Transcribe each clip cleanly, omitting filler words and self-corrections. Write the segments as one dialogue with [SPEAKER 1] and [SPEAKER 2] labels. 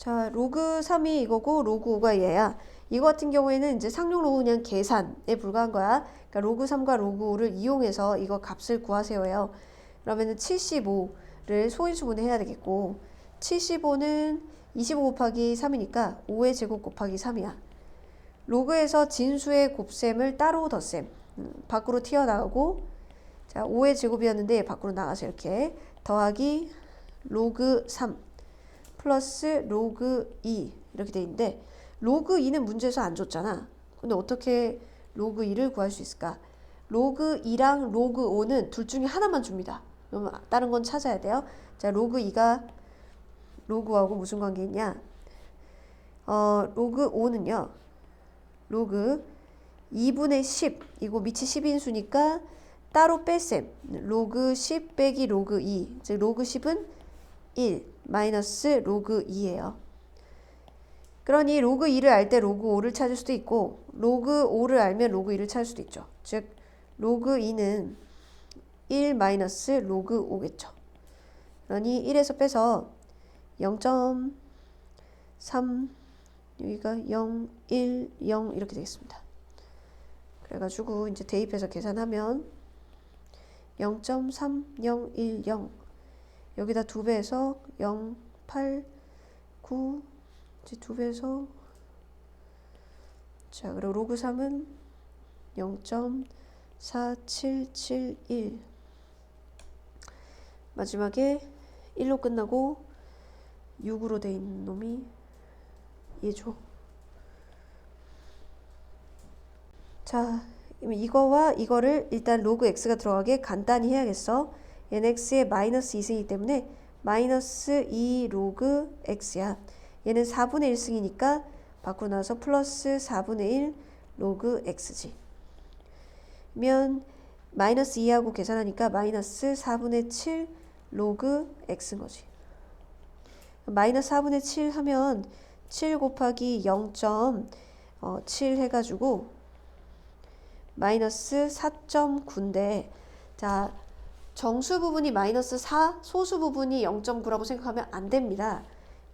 [SPEAKER 1] 자, 로그 3이 이거고 로그 5가 얘야. 이거 같은 경우에는 이제 상용 로그 그냥 계산에 불과한 거야. 그러니까 로그 3과 로그 5를 이용해서 이거 값을 구하세요예요. 그러면은 75를 소인수분해 해야 되겠고 75는 25 곱하기 3이니까 5의 제곱 곱하기 3이야. 로그에서 진수의 곱셈을 따로 덧셈. 밖으로 튀어나오고 자 5의 제곱이었는데 밖으로 나가서 이렇게 더하기 로그 3 플러스 로그 2 이렇게 돼 있는데 로그 2는 문제에서 안 줬잖아. 근데 어떻게 로그 2를 구할 수 있을까? 로그 2랑 로그 5는 둘 중에 하나만 줍니다. 그러면 다른 건 찾아야 돼요. 자, 로그 2가 로그 5하고 무슨 관계 있냐? 로그 5는요. 로그 2분의 10 이거 밑이 10인수니까 따로 뺄셈. 로그 10 빼기 로그 2 즉 로그 10은 1 마이너스 로그 2예요. 그러니 로그 2를 알 때 로그 5를 찾을 수도 있고 로그 5를 알면 로그 2를 찾을 수도 있죠. 즉 로그 2는 1 마이너스 로그 5겠죠. 그러니 1에서 빼서 0.3 여기가 0, 1, 0 이렇게 되겠습니다. 그래가지고 이제 대입해서 계산하면 0.3010 여기다 2배해서 0, 8, 9 이제 2배해서 자 그리고 로그 3은 0.4771 마지막에 1로 끝나고 6으로 돼 있는 놈이 얘죠. 자 이거와 이거를 일단 로그 x가 들어가게 간단히 해야겠어. 얘는 x의 마이너스 2승이기 때문에 마이너스 2 로그 x야. 얘는 4분의 1승이니까 밖으로 나와서 플러스 4분의 1 로그 x지. 그러면 마이너스 2하고 계산하니까 마이너스 4분의 7 로그 x인 거지. 마이너스 4분의 7 하면 7 곱하기 0.7 해가지고 마이너스 4.9인데 자 정수 부분이 마이너스 4 소수 부분이 0.9라고 생각하면 안 됩니다.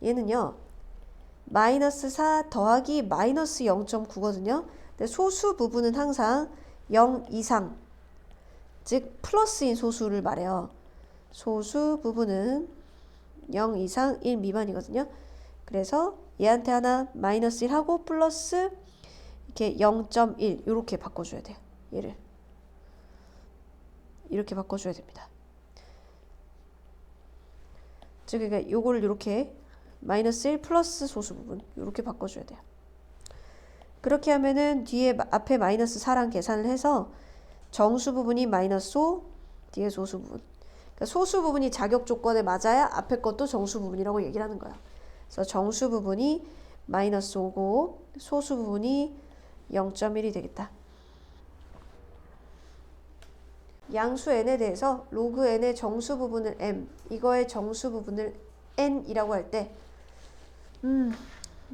[SPEAKER 1] 얘는요 마이너스 4 더하기 마이너스 0.9거든요. 근데 소수 부분은 항상 0 이상 즉 플러스인 소수를 말해요. 소수 부분은 0 이상 1 미만이거든요. 그래서 얘한테 하나 마이너스 1 하고 플러스 이렇게 0.1 이렇게 바꿔줘야 돼요. 얘를 이렇게 바꿔줘야 됩니다. 즉 그러니까 요거를 이렇게 마이너스 1 플러스 소수 부분 이렇게 바꿔줘야 돼요. 그렇게 하면은 뒤에 앞에 마이너스 4랑 계산을 해서 정수 부분이 마이너스 5 뒤에 소수 부분 그러니까 소수 부분이 자격 조건에 맞아야 앞에 것도 정수 부분이라고 얘기를 하는 거야. 그래서 정수 부분이 마이너스 5고 소수 부분이 0.1이 되겠다. 양수 n에 대해서 로그 n의 정수 부분을 m 이거의 정수 부분을 n이라고 할 때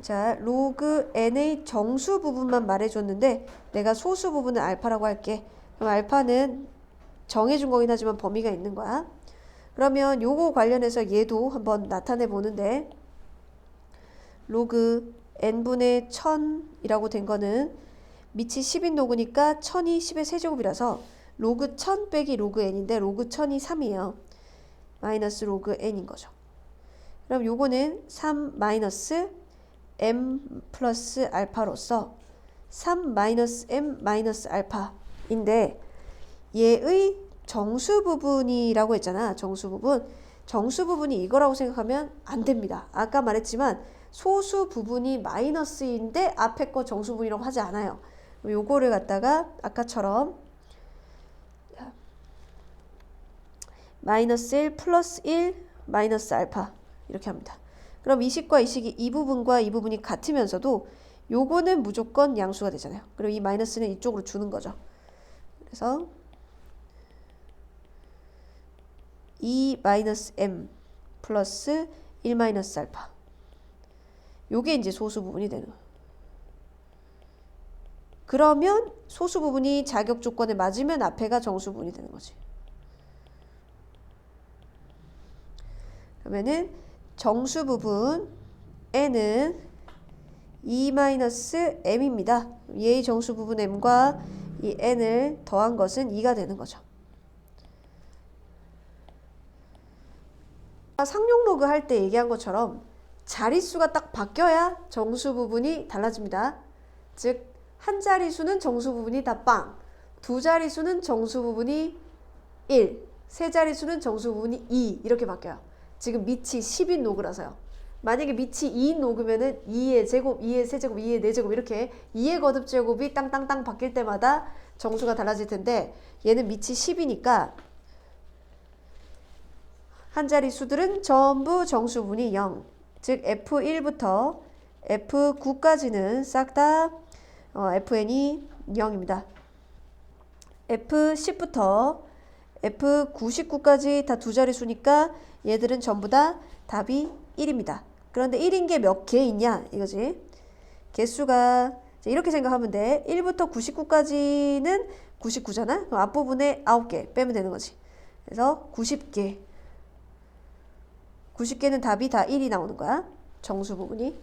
[SPEAKER 1] 자 로그 n의 정수 부분만 말해줬는데 내가 소수 부분을 알파라고 할게. 그럼 알파는 정해준 거긴 하지만 범위가 있는 거야. 그러면 요거 관련해서 얘도 한번 나타내 보는데 로그 n분의 1000이라고 된 거는 밑이 10인 로그니까 1000이 10의 세제곱이라서 로그 1000 빼기 로그 n인데 로그 1000이 3이에요. 마이너스 로그 n인 거죠. 그럼 요거는 3 마이너스 m 플러스 알파로서 3 마이너스 m 마이너스 알파인데 얘의 정수 부분이라고 했잖아. 정수 부분. 정수 부분이 이거라고 생각하면 안 됩니다. 아까 말했지만 소수 부분이 마이너스인데 앞에 거 정수 부분이라고 하지 않아요. 요거를 갖다가 아까처럼 마이너스 1 플러스 1 마이너스 알파 이렇게 합니다. 그럼 이 식과 이 식이 이 부분과 이 부분이 같으면서도 요거는 무조건 양수가 되잖아요. 그리고 이 마이너스는 이쪽으로 주는 거죠. 그래서 2 마이너스 m 플러스 1 마이너스 알파 요게 이제 소수 부분이 되는 거예요. 그러면 소수 부분이 자격 조건에 맞으면 앞에가 정수 부분이 되는 거지. 그러면은 정수 부분 n은 2-m입니다. 얘의 정수 부분 m과 이 n을 더한 것은 2가 되는 거죠. 상용 로그 할 때 얘기한 것처럼 자릿수가 딱 바뀌어야 정수 부분이 달라집니다. 즉, 한 자릿수는 정수 부분이 다 빵, 두 자릿수는 정수 부분이 1, 세 자릿수는 정수 부분이 2 이렇게 바뀌어요. 지금 밑이 10인 로그라서요. 만약에 밑이 2인 로그면은 2의 제곱, 2의 세제곱, 2의 4제곱 이렇게 2의 거듭 제곱이 땅땅땅 바뀔 때마다 정수가 달라질 텐데 얘는 밑이 10이니까 한 자릿수들은 전부 정수 부분이 0. 즉 F1부터 F9까지는 싹 다 FN이 0입니다. F10부터 F99까지 다 두 자릿수니까 얘들은 전부 다 답이 1입니다. 그런데 1인 게 몇 개 있냐 이거지. 개수가 이렇게 생각하면 돼. 1부터 99까지는 99잖아. 그럼 앞부분에 9개 빼면 되는 거지. 그래서 90개. 90개는 답이 다 1이 나오는 거야. 정수 부분이.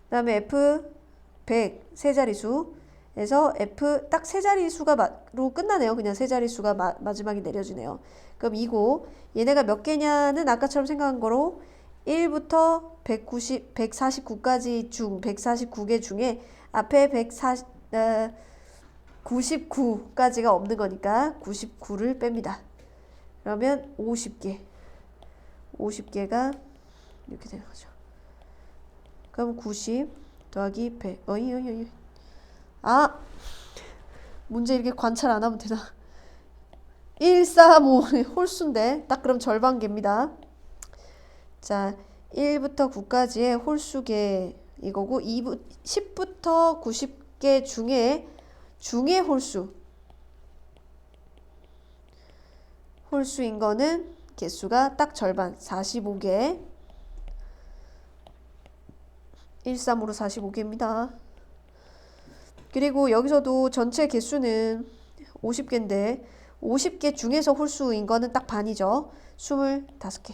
[SPEAKER 1] 그 다음에 F100 세 자릿수에서 F 딱 세 자릿수가로 끝나네요. 그냥 세 자릿수가 마지막에 내려지네요. 그럼 이거 얘네가 몇 개냐는 아까처럼 생각한 거로 1부터 149까지 중 149개 중에 앞에 99까지가 없는 거니까 99를 뺍니다. 그러면 50개가 이렇게 되는 거죠. 그럼 90 더하기 100. 아! 문제 이렇게 관찰 안 하면 되나? 135 홀수인데 딱 그럼 절반개입니다. 자, 1부터 9까지의 홀수개 이거고 10부터 90개 중에 홀수인 거는 개수가 딱 절반 45개. 135로 45개입니다. 그리고 여기서도 전체 개수는 50개인데 50개 중에서 홀수인 거는 딱 반이죠. 25개.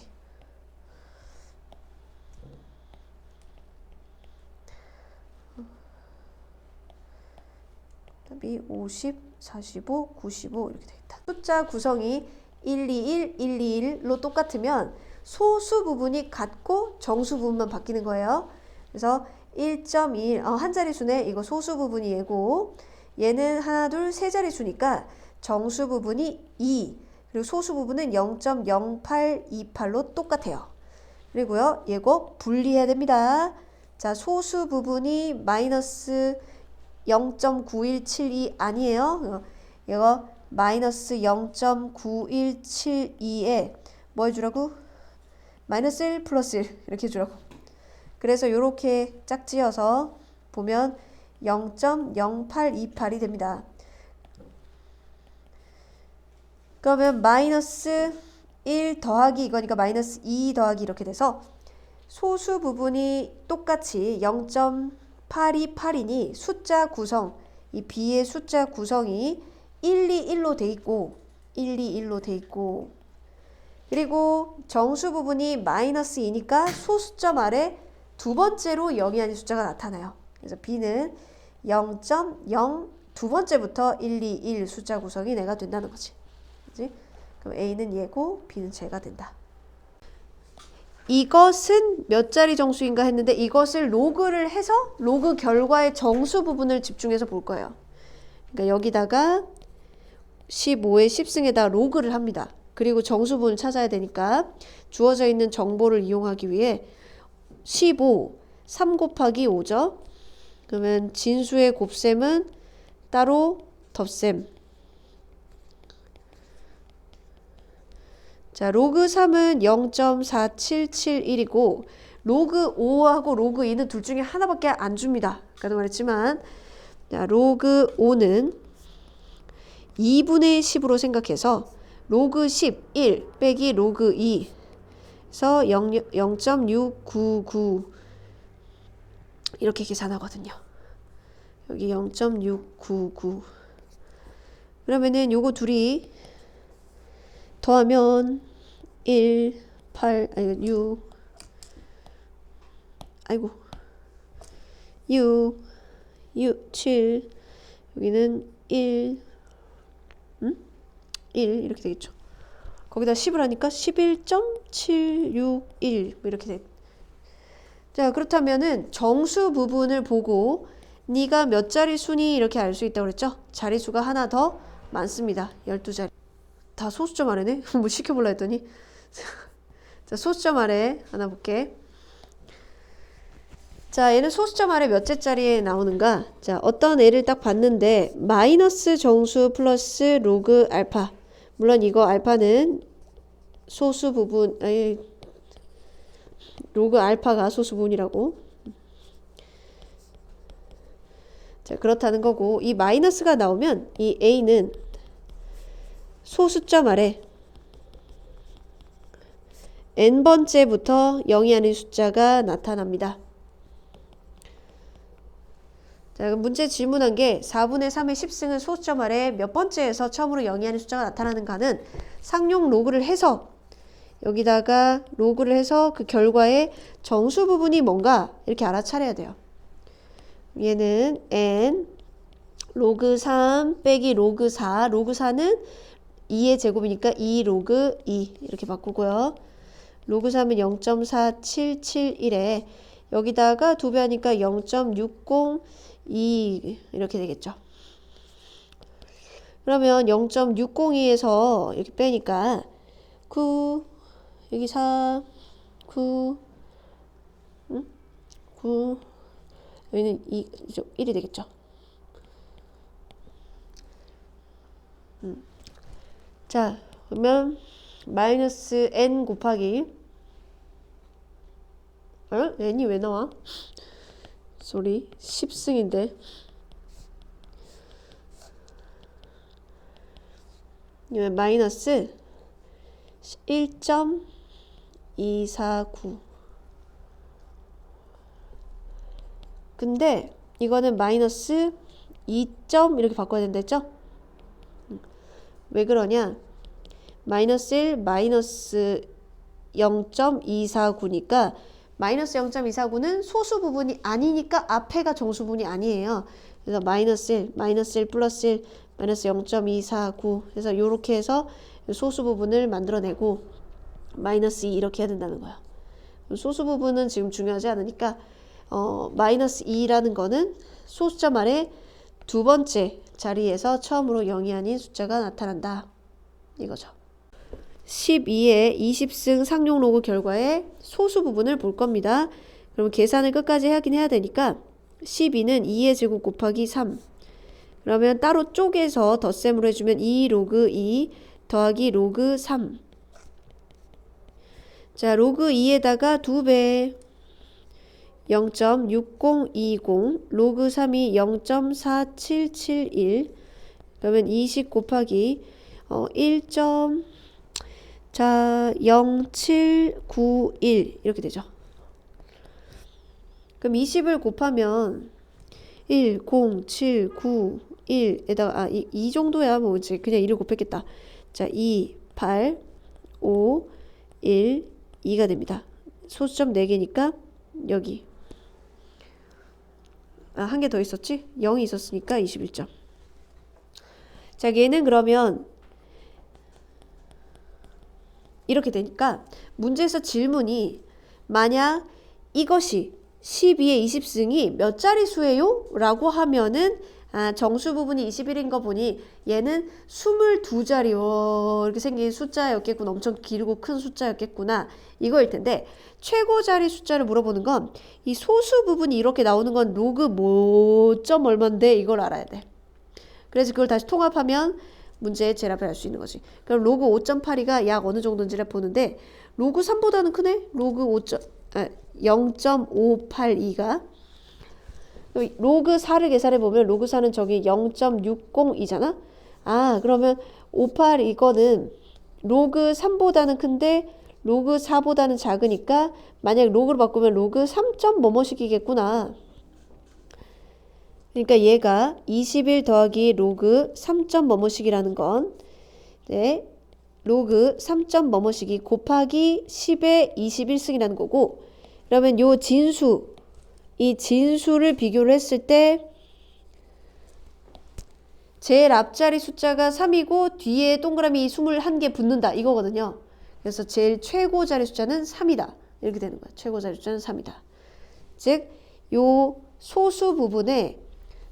[SPEAKER 1] 답이 50, 45, 95 이렇게 되겠다. 숫자 구성이 121, 121로 똑같으면 소수 부분이 같고 정수 부분만 바뀌는 거예요. 그래서 1.1, 한 자릿수네. 이거 소수 부분이 얘고 얘는 하나, 둘, 세 자릿수니까 정수 부분이 2 그리고 소수 부분은 0.0828로 똑같아요. 그리고요 얘거 분리해야 됩니다. 자, 소수 부분이 마이너스 0.9172 아니에요. 이거 마이너스 0.9172에 뭐 해주라고? 마이너스 1 플러스 1 이렇게 해주라고. 그래서 이렇게 짝지어서 보면 0.0828이 됩니다. 그러면 마이너스 1 더하기 이거니까 마이너스 2 더하기 이렇게 돼서 소수 부분이 똑같이 0.828이니 숫자 구성, 이 B의 숫자 구성이 121로 돼 있고 121로 돼 있고 그리고 정수 부분이 마이너스 2니까 소수점 아래 두 번째로 0이 아닌 숫자가 나타나요. 그래서 B는 0.0 두 번째부터 121 숫자 구성이 내가 된다는 거지. 그치? 그럼 A는 얘고 B는 쟤가 된다. 이것은 몇 자리 정수인가 했는데 이것을 로그를 해서 로그 결과의 정수 부분을 집중해서 볼 거예요. 그러니까 여기다가 15의 10승에다 로그를 합니다. 그리고 정수 부분을 찾아야 되니까 주어져 있는 정보를 이용하기 위해 15, 3 곱하기 5죠. 그러면 진수의 곱셈은 따로 덧셈. 자, 로그 3은 0.4771이고 로그 5하고 로그 2는 둘 중에 하나밖에 안 줍니다. 아까도 말했지만 자, 로그 5는 2분의 10으로 생각해서 로그 10, 1 빼기 로그 2 그래서 0.699 이렇게 계산하거든요. 여기 0.699 그러면은 요거 둘이 더하면 1, 8, 아니 6 아이고 7 여기는 1 1 이렇게 되겠죠. 거기다 10을 하니까 11.761 뭐 이렇게 돼. 자, 그렇다면은 정수 부분을 보고 네가 몇 자리 수니 이렇게 알 수 있다고 그랬죠? 자리수가 하나 더 많습니다. 12자리. 다 소수점 아래네? 뭐 시켜볼라 했더니. 자, 소수점 아래 하나 볼게. 자, 얘는 소수점 아래 몇째 자리에 나오는가? 자, 어떤 애를 딱 봤는데 마이너스 정수 플러스 로그 알파. 물론 이거 알파는 소수 부분, 아니, 로그 알파가 소수 부분이라고. 자, 그렇다는 거고 이 마이너스가 나오면 이 A는 소수점 아래 n번째부터 0이 아닌 숫자가 나타납니다. 자, 그럼 문제 질문한 게 4분의 3의 10승은 소수점 아래 몇 번째에서 처음으로 0이 아닌 숫자가 나타나는가는 상용 로그를 해서 여기다가 로그를 해서 그 결과의 정수 부분이 뭔가 이렇게 알아차려야 돼요. 얘는 n 로그 3 빼기 로그 4 로그 4는 2의 제곱이니까 2 로그 2 이렇게 바꾸고요. 로그 3은 0.4771에 여기다가 2배 하니까 0.602 이렇게 되겠죠. 그러면 0.602에서 이렇게 빼니까 9 여기 4 9 9 여기는 1이 되겠죠. 자, 그러면 마이너스 n 곱하기 n이 왜 나와? 쏘리 10승인데 마이너스 1.249 근데 이거는 마이너스 2. 이렇게 바꿔야 된다 했죠? 왜 그러냐? 마이너스 1, 마이너스 0.249니까 마이너스 0.249는 소수 부분이 아니니까 앞에가 정수 부분이 아니에요. 그래서 마이너스 1, 마이너스 1 플러스 1, 마이너스 0.249 그래서 이렇게 해서 소수 부분을 만들어내고 마이너스 2 이렇게 해야 된다는 거야. 소수 부분은 지금 중요하지 않으니까 마이너스 2라는 거는 소수점 아래 두 번째 자리에서 처음으로 0이 아닌 숫자가 나타난다. 이거죠. 12의 20승 상용 로그 결과의 소수 부분을 볼 겁니다. 그럼 계산을 끝까지 하긴 해야 되니까 12는 2의 제곱 곱하기 3 그러면 따로 쪼개서 덧셈으로 해주면 2 로그 2 더하기 로그 3 자, 로그 2에다가 2배 0.6020 로그 3이 0.4771 그러면 20 곱하기 0791 이렇게 되죠. 그럼 20을 곱하면 10791에다가 이 정도야 뭐 이제 그냥 1을 곱했겠다. 자, 2 8 5 1 2가 됩니다. 소수점 4개니까 여기 한 개 더 있었지? 0이 있었으니까 21점. 자, 얘는 그러면 이렇게 되니까 문제에서 질문이 만약 이것이 12의 20승이 몇 자릿수예요? 라고 하면은 정수 부분이 21인 거 보니 얘는 22자리 이렇게 생긴 숫자였겠구나. 엄청 길고 큰 숫자였겠구나. 이거일 텐데 최고 자리 숫자를 물어보는 건 이 소수 부분이 이렇게 나오는 건 로그 뭐 점 얼만데 이걸 알아야 돼. 그래서 그걸 다시 통합하면 문제의 제랍을 알 수 있는 거지. 그럼 로그 5.82가 약 어느 정도인지를 보는데 로그 3보다는 크네? 로그 0.582가 로그 4를 계산해 보면 로그 4는 저기 0.602잖아? 그러면 58 이거는 로그 3보다는 큰데 로그 4보다는 작으니까 만약 로그로 바꾸면 로그 3점 뭐뭐식이겠구나. 그러니까 얘가 21 더하기 로그 3점 뭐뭐식이라는 건 로그 3점 뭐뭐식이 곱하기 10의 21승이라는 거고 그러면 요 진수 이 진수를 비교를 했을 때 제일 앞자리 숫자가 3이고 뒤에 동그라미 21개 붙는다 이거거든요. 그래서 제일 최고 자리 숫자는 3이다. 이렇게 되는 거야. 최고 자리 숫자는 3이다. 즉, 요 소수 부분에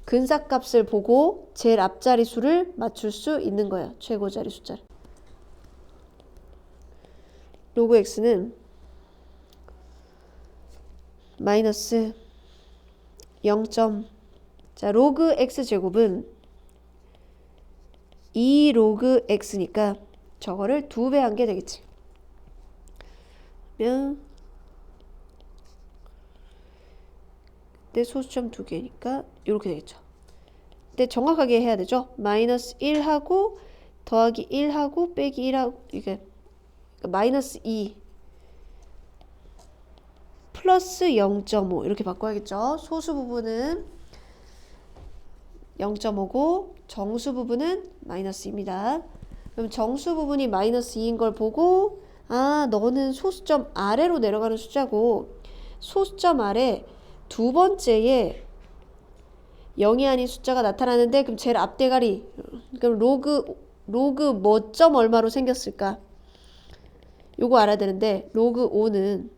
[SPEAKER 1] 근사값을 보고 제일 앞자리 수를 맞출 수 있는 거예요. 최고 자리 숫자를. 로그 x는 마이너스 0. 자, 로그 x 제곱은 2 로그 x니까 저거를 2배 한 게 되겠지. 그러면 그때 소수점 2개니까 이렇게 되겠죠. 근데 정확하게 해야 되죠. 마이너스 1하고 더하기 1하고 빼기 1하고 이게 마이너스 2 플러스 0.5 이렇게 바꿔야겠죠. 소수 부분은 0.5고 정수 부분은 마이너스 2입니다. 그럼 정수 부분이 마이너스 2인 걸 보고 아, 너는 소수점 아래로 내려가는 숫자고 소수점 아래 두 번째에 0이 아닌 숫자가 나타나는데 그럼 제일 앞대가리 그럼 로그 뭐 점 얼마로 생겼을까? 요거 알아야 되는데 로그 5는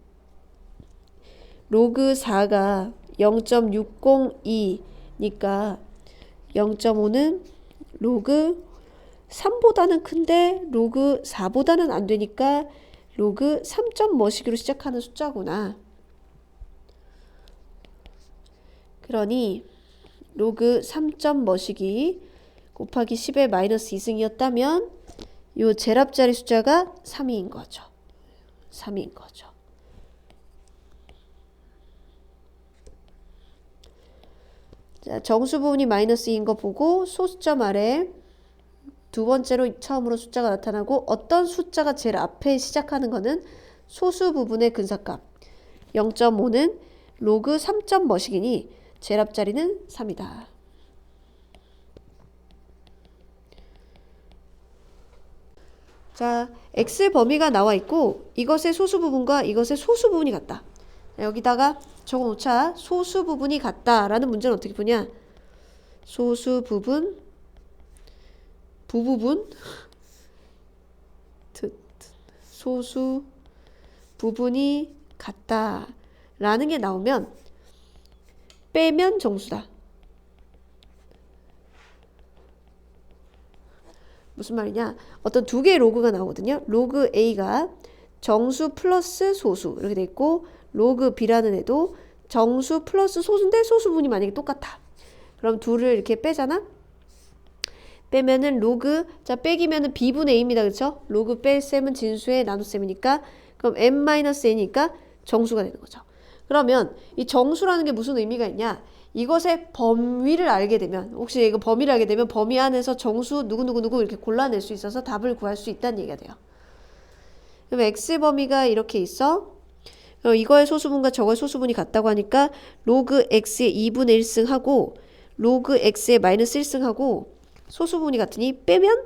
[SPEAKER 1] 로그 4가 0.602니까 0.5는 로그 3보다는 큰데 로그 4보다는 안 되니까 로그 3점 뭐시기로 시작하는 숫자구나. 그러니 로그 3점 뭐시기 곱하기 10의 마이너스 2승이었다면 요 제일 앞자리 숫자가 3이인 거죠. 3이인 거죠. 자, 정수 부분이 마이너스 2인 거 보고 소수점 아래 두 번째로 처음으로 숫자가 나타나고 어떤 숫자가 제일 앞에 시작하는 거는 소수 부분의 근사값 0.5는 로그 3점 뭐시기니 제일 앞자리는 3이다. 자, x 범위가 나와 있고 이것의 소수 부분과 이것의 소수 부분이 같다. 여기다가 적어놓자. 소수 부분이 같다라는 문제는 어떻게 푸냐? 소수 부분 부부분 소수 부분이 같다라는 게 나오면 빼면 정수다. 무슨 말이냐? 어떤 두 개의 로그가 나오거든요. 로그 A가 정수 플러스 소수 이렇게 돼 있고 로그 B라는 애도 정수 플러스 소수인데 소수 부분이 만약에 똑같아. 그럼 둘을 이렇게 빼잖아? 빼면은 로그, 자 빼기면은 B분의 A입니다. 그쵸? 로그 뺄셈은 진수의 나눗셈이니까 그럼 n-n이니까 정수가 되는 거죠. 그러면 이 정수라는 게 무슨 의미가 있냐? 이것의 범위를 알게 되면 혹시 이거 범위를 알게 되면 범위 안에서 정수 누구누구 이렇게 골라낼 수 있어서 답을 구할 수 있다는 얘기가 돼요. 그럼 x 범위가 이렇게 있어. 이거의 소수분과 저거의 소수분이 같다고 하니까 로그 x의 2분의 1승하고 로그 x의 마이너스 1승하고 소수분이 같으니 빼면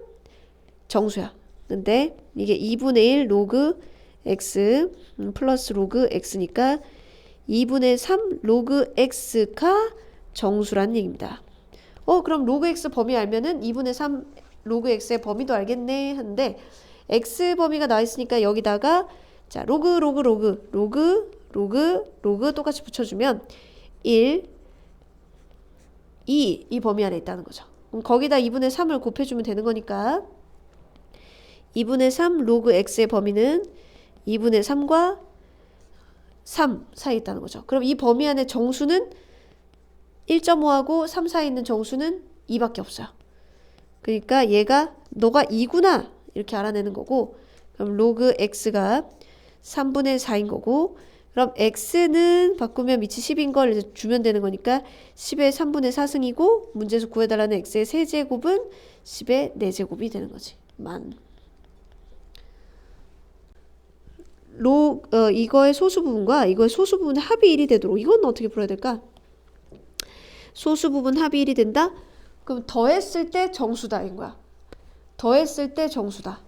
[SPEAKER 1] 정수야. 근데 이게 2분의 1 로그 x 플러스 로그 x니까 2분의 3 로그 x가 정수라는 얘기입니다. 그럼 로그 x 범위 알면은 2분의 3 로그 x의 범위도 알겠네 하는데 x 범위가 나와 있으니까 여기다가 자 로그 똑같이 붙여주면 1 2 이 범위 안에 있다는 거죠. 그럼 거기다 2분의 3을 곱해주면 되는 거니까 2분의 3 로그 x의 범위는 2분의 3과 3 사이에 있다는 거죠. 그럼 이 범위 안에 정수는 1.5하고 3 사이에 있는 정수는 2밖에 없어요. 그러니까 얘가 너가 2구나 이렇게 알아내는 거고 그럼 로그 x가 3분의 4인 거고 그럼 x는 바꾸면 밑이 10인 걸 이제 주면 되는 거니까 10의 3분의 4승이고 문제에서 구해달라는 x의 세제곱은 10의 4제곱이 되는 거지. 이거의 소수 부분과 이거의 소수 부분의 합이 1이 되도록 이건 어떻게 풀어야 될까? 소수 부분 합이 1이 된다? 그럼 더했을 때 정수다 인 거야. 더했을 때 정수다.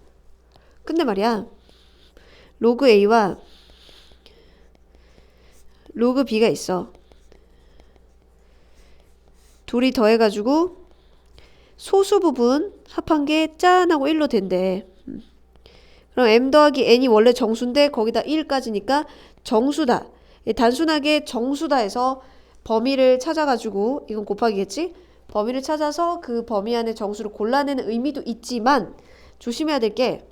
[SPEAKER 1] 근데 말이야. 로그 A와 로그 B가 있어. 둘이 더해가지고 소수 부분 합한 게 짠 하고 1로 된대. 그럼 m 더하기 n이 원래 정수인데 거기다 1까지니까 정수다. 단순하게 정수다 해서 범위를 찾아가지고 이건 곱하기겠지? 범위를 찾아서 그 범위 안에 정수를 골라내는 의미도 있지만 조심해야 될 게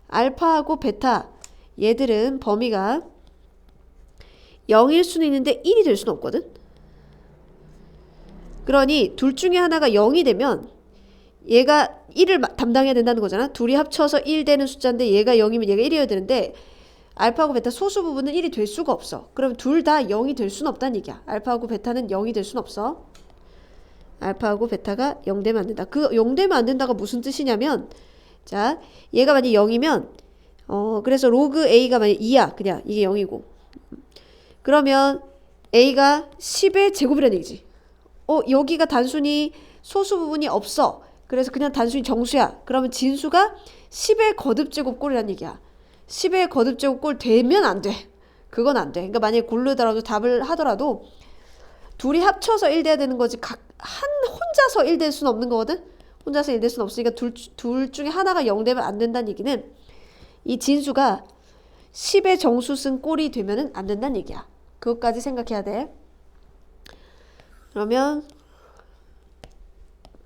[SPEAKER 1] 알파하고 베타 얘들은 범위가 0일 수는 있는데 1이 될 수는 없거든? 그러니 둘 중에 하나가 0이 되면 얘가 1을 담당해야 된다는 거잖아. 둘이 합쳐서 1 되는 숫자인데 얘가 0이면 얘가 1이어야 되는데 알파하고 베타 소수 부분은 1이 될 수가 없어. 그럼 둘 다 0이 될 수는 없다는 얘기야. 알파하고 베타는 0이 될 수는 없어. 알파하고 베타가 0 되면 안 된다. 그 0 되면 안 된다가 무슨 뜻이냐면 자 얘가 만약 0이면 그래서 로그 A가 만약 2야. 그냥 이게 0이고 그러면 A가 10의 제곱이라는 얘기지. 여기가 단순히 소수 부분이 없어. 그래서 그냥 단순히 정수야. 그러면 진수가 10의 거듭제곱꼴이라는 얘기야. 10의 거듭제곱꼴 되면 안 돼. 그건 안 돼. 그러니까 만약에 고르더라도 답을 하더라도 둘이 합쳐서 1 돼야 되는 거지 혼자서 1 될 수는 없는 거거든. 혼자서 1 될 수는 없으니까 둘 중에 하나가 0 되면 안 된다는 얘기는 이 진수가 10의 정수 쓴 꼴이 되면 안 된다는 얘기야. 그것까지 생각해야 돼. 그러면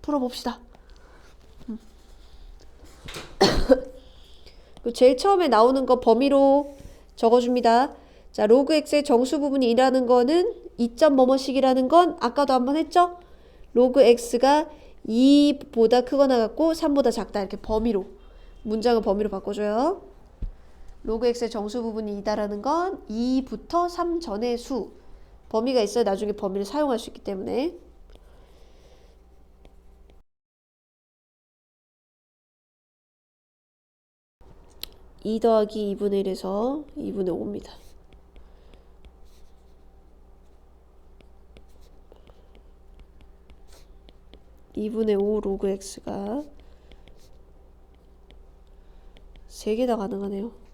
[SPEAKER 1] 풀어봅시다. 제일 처음에 나오는 거 범위로 적어줍니다. 자, 로그 x의 정수 부분이 2라는 거는 2점 뭐뭐씩이라는 건 아까도 한번 했죠? 로그 x가 2보다 크거나 같고 3보다 작다. 이렇게 범위로. 문장을 범위로 바꿔줘요. 로그 x의 정수 부분이 2다라는 건 2부터 3 전의 수. 범위가 있어야 나중에 범위를 사용할 수 있기 때문에. (2 더하기 2분의 1에서 2분의 5입니다. (2분의 5) 로그 x가 3개 다 가능하네요.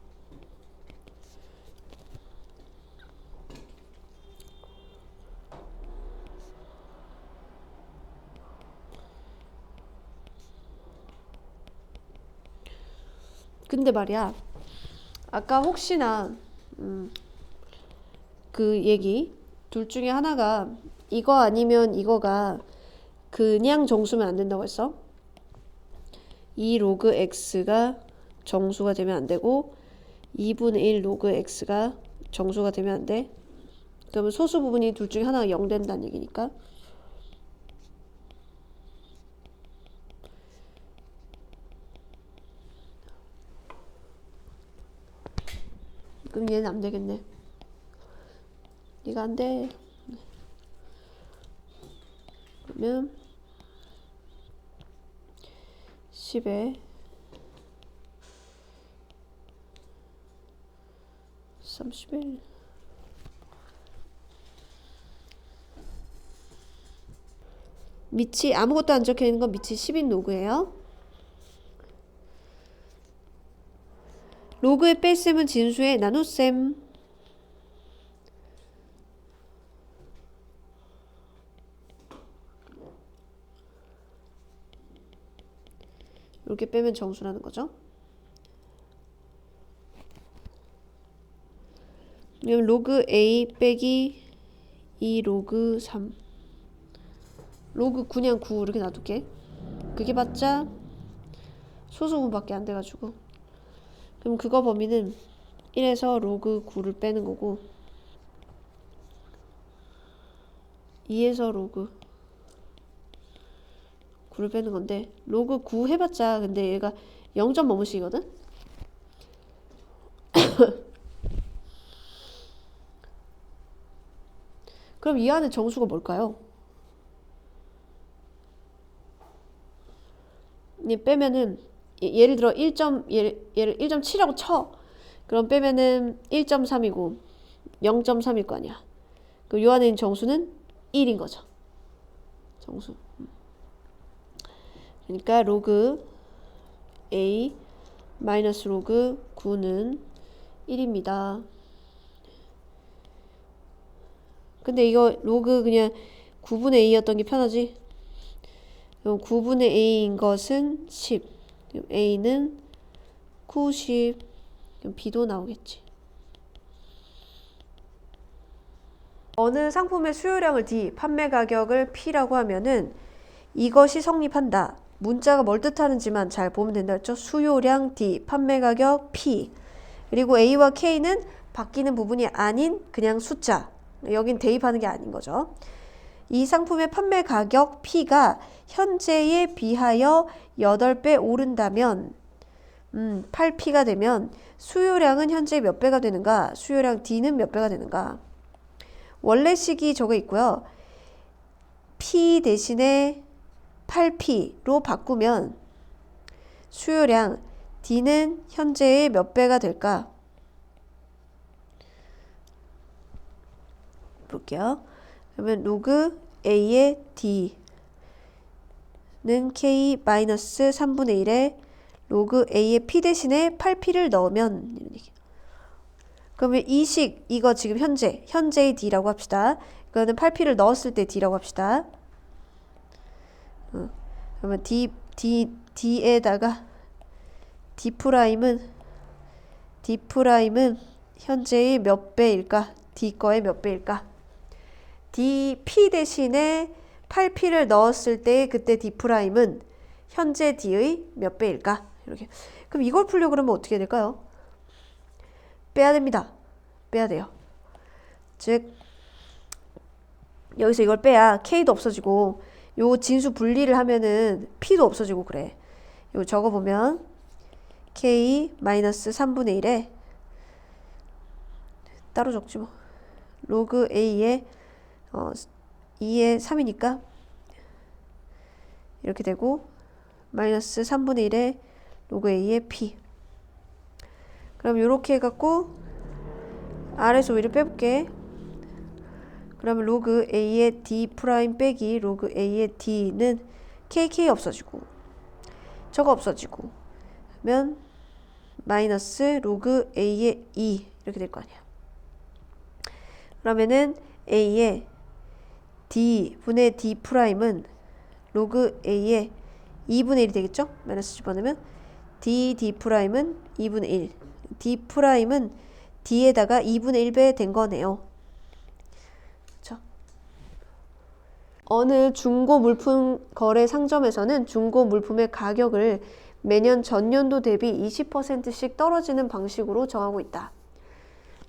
[SPEAKER 1] 근데 말이야 아까 혹시나 그 얘기 둘 중에 하나가 이거 아니면 이거가 그냥 정수면 안 된다고 했어. 이 로그 x가 정수가 되면 안 되고 2분의 1 로그 x가 정수가 되면 안 돼. 그러면 소수 부분이 둘 중에 하나가 0 된다는 얘기니까. 그럼 얘는 안 되겠네. 얘가 안 돼. 그러면 10에 31 밑이 아무것도 안 적혀있는 건 밑이 10인 로그예요. 로그의 뺄셈은 진수의 나눗셈. 이렇게 빼면 정수라는 거죠. 그럼 로그 A 빼기 2 로그 3 로그 9냥 9 이렇게 놔둘게. 그게 봤자 소수분밖에 안 돼가지고 그럼 그거 범위는 1에서 로그 9를 빼는 거고 2에서 로그 9를 빼는 건데 로그 9 해봤자 근데 얘가 0점 뭐뭐씩이거든? 그럼 이 안에 정수가 뭘까요? 빼면은 예를 들어 1.7이라고 쳐. 그럼 빼면은 1.3이고 0.3일 거 아니야. 그럼 요 안에 있는 정수는 1인 거죠. 정수. 그러니까 로그 A 마이너스 로그 9는 1입니다. 근데 이거 로그 그냥 9분의 A였던 게 편하지? 그럼 9분의 A인 것은 10. 그럼 A는 90. 그럼 B도 나오겠지. 어느 상품의 수요량을 D, 판매 가격을 P라고 하면은 이것이 성립한다. 문자가 뭘 뜻하는지만 잘 보면 된다 했죠? 수요량 D, 판매 가격 P. 그리고 A와 K는 바뀌는 부분이 아닌 그냥 숫자. 여긴 대입하는 게 아닌 거죠. 이 상품의 판매 가격 P가 현재에 비하여 8배 오른다면 8P가 되면 수요량은 현재 몇 배가 되는가? 수요량 D는 몇 배가 되는가? 원래식이 저거 있고요. P 대신에 8P로 바꾸면 수요량 D는 현재의 몇 배가 될까? 볼게요. 그러면 로그 A의 D는 K 마이너스 3분의 1에 로그 A의 P 대신에 8P를 넣으면 이런 얘기. 그러면 이 식, 이거 지금 현재의 D라고 합시다. 이거는 8P를 넣었을 때 D라고 합시다. 그러면 D에다가 D'은 현재의 몇 배일까? D 거의 몇 배일까? P 대신에 8P를 넣었을 때 그때 D'은 현재 D의 몇 배일까? 이렇게. 그럼 이걸 풀려고 그러면 어떻게 될까요? 빼야 됩니다. 빼야 돼요. 즉 여기서 이걸 빼야 K도 없어지고 요 진수 분리를 하면은 P도 없어지고 그래. 요 적어보면 K 마이너스 3분의 1에 따로 적지 뭐. 로그 A에 2에 3이니까 이렇게 되고 마이너스 3분의 1에 로그 A의 P. 그럼 요렇게 해갖고 R에서 오히려 빼볼게. 그러면 로그 A의 D 프라임 빼기 로그 A의 D는 KK 없어지고 저거 없어지고 그러면 마이너스 로그 A의 2 이렇게 될 거 아니야. 그러면은 A의 D 분의 D 프라임은 로그 A의 2분의 1이 되겠죠? 마이너스 집어넣으면 D 프라임은 2분의 1. D 프라임은 D에다가 2분의 1배 된 거네요. 그렇죠? 어느 중고 물품 거래 상점에서는 중고 물품의 가격을 매년 전년도 대비 20%씩 떨어지는 방식으로 정하고 있다.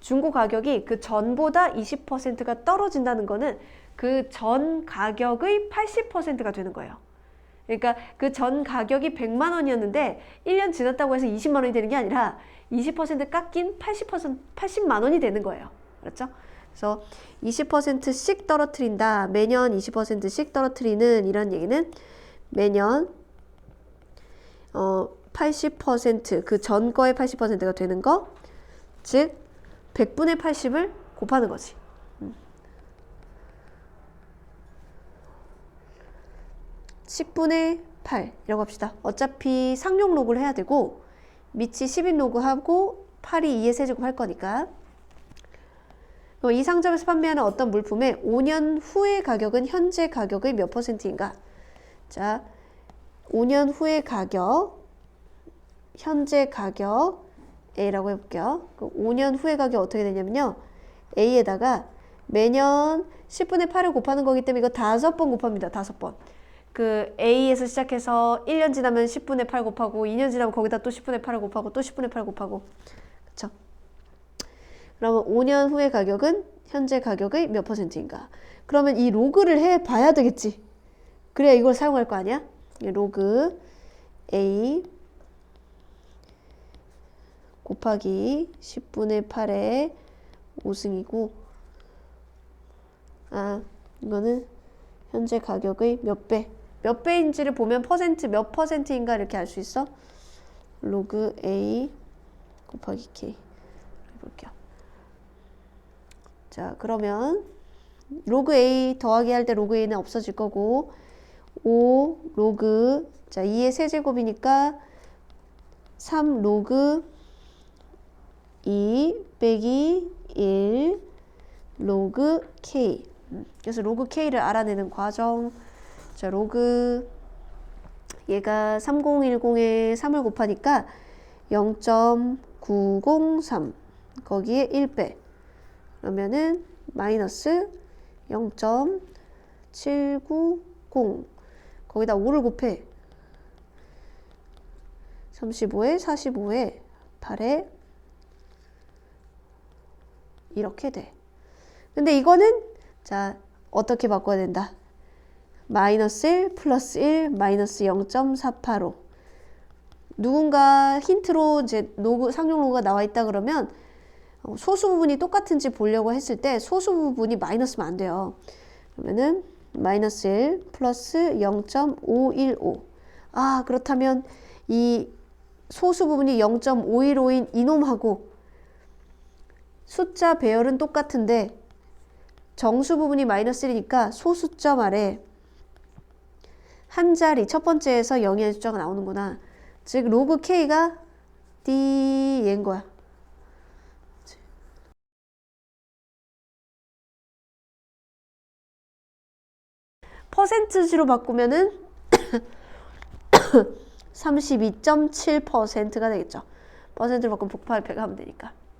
[SPEAKER 1] 중고 가격이 그 전보다 20%가 떨어진다는 거는 그 전 가격의 80%가 되는 거예요. 그러니까 그 전 가격이 100만 원이었는데 1년 지났다고 해서 20만 원이 되는 게 아니라 20% 깎인 80만 원이 되는 거예요. 그렇죠? 그래서 20%씩 떨어뜨린다. 매년 20%씩 떨어뜨리는 이런 얘기는 매년 80% 그 전 거의 80%가 되는 거, 즉 100분의 80을 곱하는 거지. 10분의 8이라고 합시다. 어차피 상용 로그를 해야 되고 밑이 10인 로그하고 8이 2의 세제곱 할 거니까. 이 상점에서 판매하는 어떤 물품의 5년 후의 가격은 현재 가격의 몇 %인가? 자, 5년 후의 가격, 현재 가격 A라고 해볼게요. 5년 후의 가격 어떻게 되냐면요. A에다가 매년 10분의 8을 곱하는 거기 때문에 이거 5번 곱합니다. 5번. 그 A에서 시작해서 1년 지나면 10분의 8 곱하고 2년 지나면 거기다 또 10분의 8을 곱하고 또 10분의 8 곱하고. 그쵸? 그러면 5년 후의 가격은 현재 가격의 몇 %인가? 그러면 이 로그를 해봐야 되겠지. 그래야 이걸 사용할 거 아니야? 로그 A 곱하기 10분의 8의 5승이고 이거는 현재 가격의 몇 배? 몇 배인지를 보면 몇 %인가 이렇게 알 수 있어? 로그 A 곱하기 K 해볼게요. 자, 그러면 로그 A 더하기 할 때 로그 A는 없어질 거고 5 로그 자 2의 세제곱이니까 3 로그 2 빼기 1 로그 K 그래서 로그 K를 알아내는 과정. 자, 로그 얘가 3010에 3을 곱하니까 0.903 거기에 1 빼. 그러면은 마이너스 0.790 거기다 5를 곱해. 35에 45에 8에 이렇게 돼. 근데 이거는 자 어떻게 바꿔야 된다? 마이너스 1 플러스 1 마이너스 0.485 누군가 힌트로 이제 상용 로그가 나와 있다 그러면 소수 부분이 똑같은지 보려고 했을 때 소수 부분이 마이너스면 안 돼요. 그러면은 마이너스 1 플러스 0.515 아 그렇다면 이 소수 부분이 0.515인 이놈하고 숫자 배열은 똑같은데 정수 부분이 마이너스 1이니까 소수점 아래 한 자리 첫 번째에서 0이 아닌 숫자가 나오는구나. 즉 로그 K가 D인 거야. 퍼센트지로 바꾸면은 32.7%가 되겠죠. 퍼센트로 바꾸면 복합 100 하면 되니까.